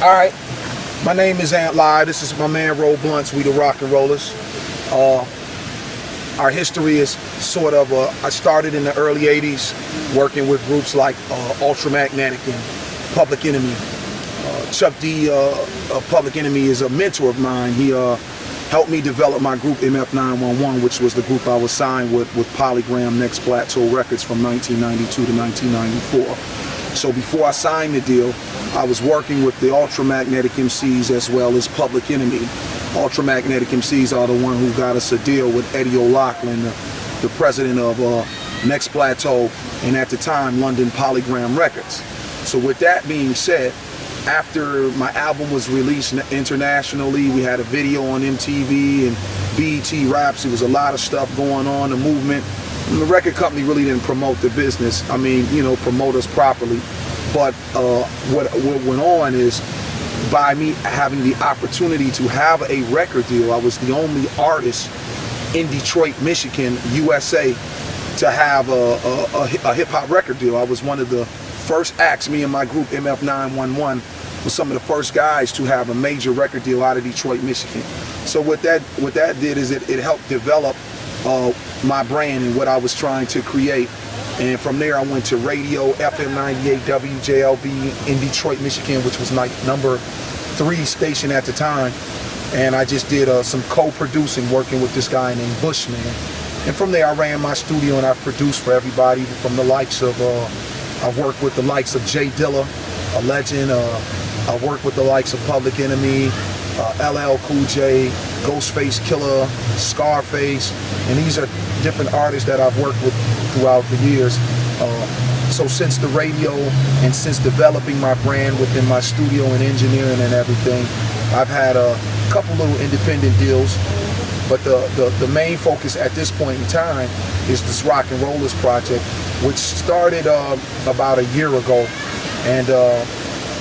All right, my name is Ant Live. This is my man Roll Blunts. We the RocknRollas. Our history is sort of, I started in the early 80s working with groups like Ultramagnetic and Public Enemy. Chuck D, Public Enemy, is a mentor of mine. He helped me develop my group MF911, which was the group I was signed with Polygram Next Plateau Records from 1992 to 1994. So before I signed the deal, I was working with the Ultramagnetic MCs as well as Public Enemy. Ultramagnetic MCs are the one who got us a deal with Eddie O'Loughlin, the president of Next Plateau, and at the time London Polygram Records. So with that being said, after my album was released internationally, we had a video on MTV and BET Raps. There was a lot of stuff going on, the movement. And the record company really didn't promote the business. I mean, you know, promote us properly. But what went on is, by me having the opportunity to have a record deal, I was the only artist in Detroit, Michigan, USA, to have a hip-hop record deal. I was one of the first acts. Me and my group MF911 was some of the first guys to have a major record deal out of Detroit, Michigan. So what that did is it helped develop my brand and what I was trying to create. And from there I went to radio, FM 98 WJLB in Detroit, Michigan, which was like number 3 station at the time. And I just did some co-producing, working with this guy named Bushman. And from there I ran my studio and I produced for everybody from the likes of, I've worked with the likes of Jay Dilla, a legend. I've worked with the likes of Public Enemy, LL Cool J, Ghostface Killer, Scarface, and these are different artists that I've worked with throughout the years. So since the radio and since developing my brand within my studio and engineering and everything, I've had a couple little independent deals, but the main focus at this point in time is this RocknRollas project, which started about a year ago, and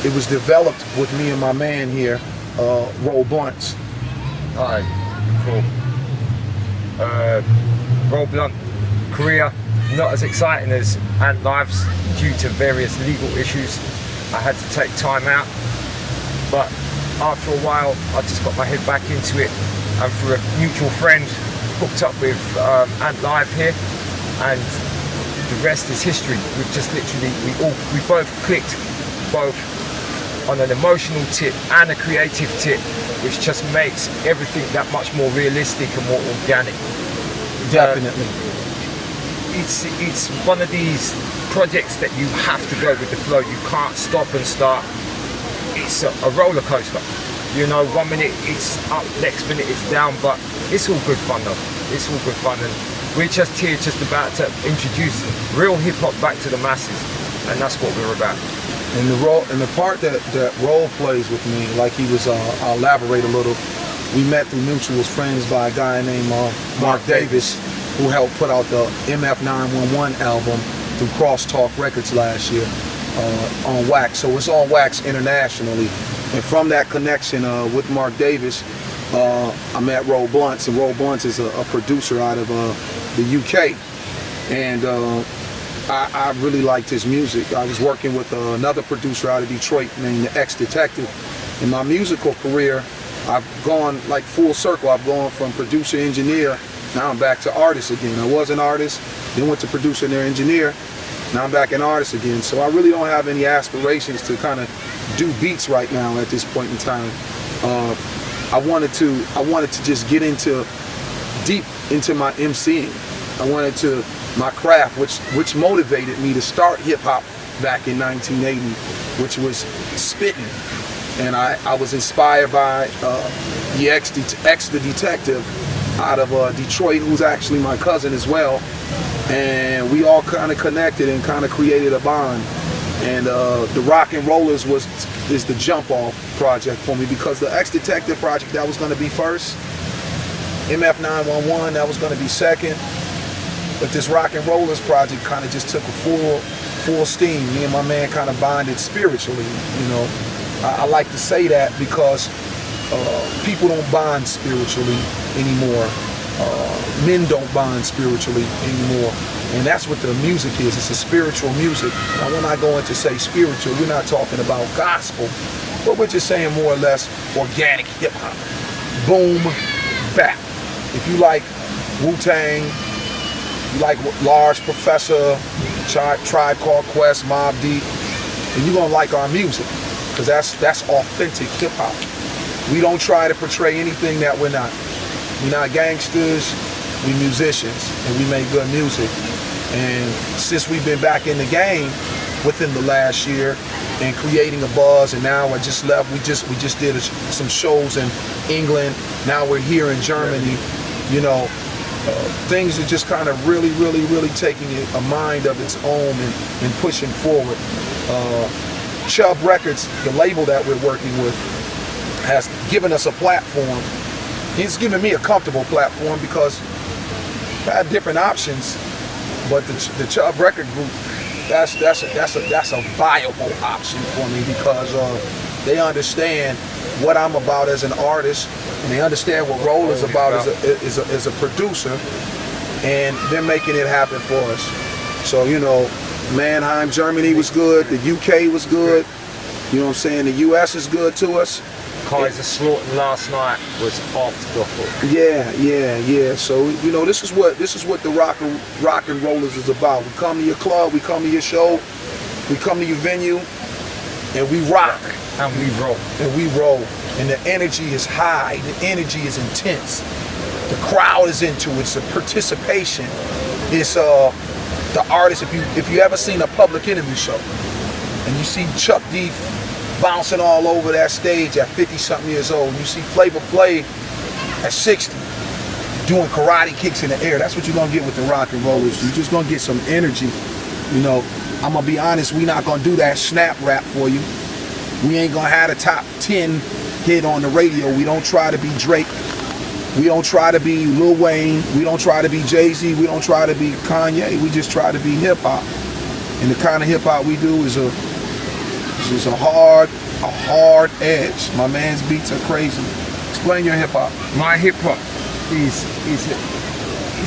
it was developed with me and my man here, Roll Blunts. Hi, cool. Roll Blunt career, not as exciting as Ant Live's due to various legal issues. I had to take time out, but after a while I just got my head back into it, and through a mutual friend hooked up with Ant Live here, and the rest is history. We've just literally, we both clicked, both on an emotional tip and a creative tip, which just makes everything that much more realistic and more organic. Definitely. It's one of these projects that you have to go with the flow. You can't stop and start. It's a roller coaster. You know, 1 minute it's up, next minute it's down, but it's all good fun though. It's all good fun, and we're just here, just about to introduce real hip hop back to the masses, and that's what we're about. And the part that Roll plays with me, like he was, I'll elaborate a little. We met through mutual friends by a guy named Mark Davis, who helped put out the MF911 album through Crosstalk Records last year on Wax. So it's on Wax internationally. And from that connection with Mark Davis, I met Roll Blunts, and Roll Blunts is a producer out of the UK. And I really liked his music. I was working with another producer out of Detroit named the Ex-Detective. In my musical career, I've gone like full circle. I've gone from producer, engineer, now I'm back to artist again. I was an artist, then went to producer and engineer, now I'm back an artist again. So I really don't have any aspirations to kind of do beats right now at this point in time. I wanted to just get deep into my MCing. I wanted to my craft, which motivated me to start hip hop back in 1980, which was spitting. And I was inspired by the ex-detective out of Detroit, who's actually my cousin as well. And we all kind of connected and kind of created a bond. And the RocknRollas is the jump off project for me, because the ex-detective project, that was going to be first. MF911, that was going to be second. But this RocknRollas project kind of just took a full steam. Me and my man kind of bonded spiritually, you know. I like to say that because people don't bond spiritually anymore. Men don't bond spiritually anymore. And that's what the music is. It's a spiritual music. Now, when I go into say spiritual, we're not talking about gospel, but we're just saying more or less organic hip hop. Boom, bap. If you like Wu-Tang, you like Large Professor, Tribe Called Quest, Mobb Deep, and you're gonna like our music, because that's authentic hip hop. We don't try to portray anything that we're not. We're not gangsters, we musicians, and we make good music. And since we've been back in the game within the last year and creating a buzz, and now I just left, we just did some shows in England. Now we're here in Germany. You know, things are just kind of really taking a mind of its own and pushing forward. Chubb Records, the label that we're working with, has given us a platform. It's given me a comfortable platform because I had different options, but the Chubb Record Group, that's a viable option for me, because they understand what I'm about as an artist, and they understand what Roll is about as a producer, and they're making it happen for us. So, you know, Mannheim, Germany was good, the UK was good, you know what I'm saying, the US is good to us. Kaiser Slaughter last night was off the hook. Yeah. So, you know, this is what the RocknRollas is about. We come to your club, we come to your show, we come to your venue, and we rock. And we roll. And the energy is high, the energy is intense. The crowd is into it, it's a participation. It's the artist, if you ever seen a Public Enemy show, and you see Chuck D bouncing all over that stage at 50-something years old, you see Flavor Flav at 60 doing karate kicks in the air, that's what you're gonna get with the RocknRollas. You're just gonna get some energy. You know, I'm gonna be honest, we not gonna do that snap rap for you. We ain't gonna have a top 10 hit on the radio. We don't try to be Drake. We don't try to be Lil Wayne. We don't try to be Jay-Z. We don't try to be Kanye. We just try to be hip hop. And the kind of hip hop we do is a hard edge. My man's beats are crazy. Explain your hip hop. My hip hop is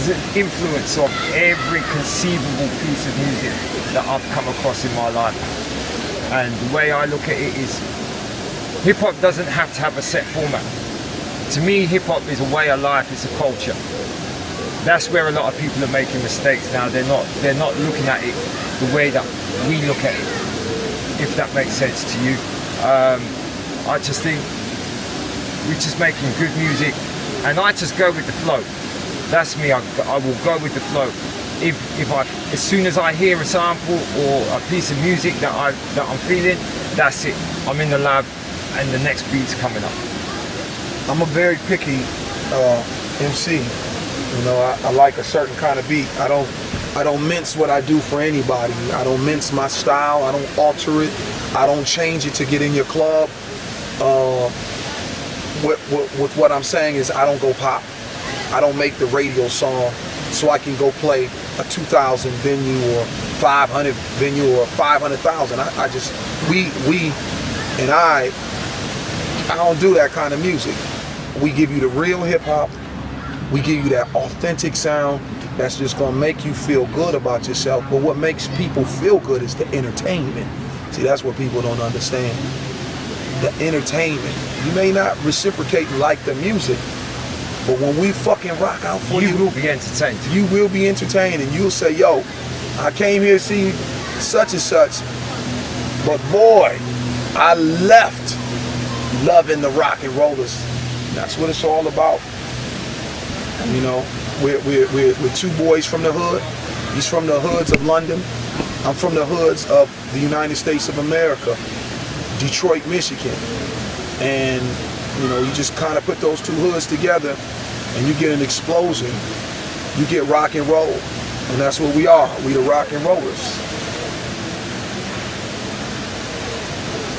an influence of every conceivable piece of music that I've come across in my life. And the way I look at it is, hip hop doesn't have to have a set format. To me, hip hop is a way of life, it's a culture. That's where a lot of people are making mistakes now. They're not looking at it the way that we look at it, if that makes sense to you. I just think we're just making good music, and I just go with the flow. That's me. I will go with the flow. As soon as I hear a sample or a piece of music that I'm feeling, that's it. I'm in the lab, and the next beat's coming up. I'm a very picky MC. You know, I like a certain kind of beat. I don't mince what I do for anybody. I don't mince my style. I don't alter it. I don't change it to get in your club. With what I'm saying is, I don't go pop. I don't make the radio song so I can go play a 2,000 venue or 500 venue or 500,000. I don't do that kind of music. We give you the real hip hop. We give you that authentic sound that's just gonna make you feel good about yourself. But what makes people feel good is the entertainment. See, that's what people don't understand. The entertainment. You may not reciprocate and like the music, but when we fucking rock out for you, you will be entertained. You will be entertained, and you'll say, yo, I came here to see such and such, but boy, I left loving the RocknRollas. That's what it's all about. You know, we're two boys from the hood. He's from the hoods of London. I'm from the hoods of the United States of America, Detroit, Michigan. And, you know, you just kind of put those two hoods together and you get an explosion. You get rock and roll. And that's what we are. We the RocknRollas.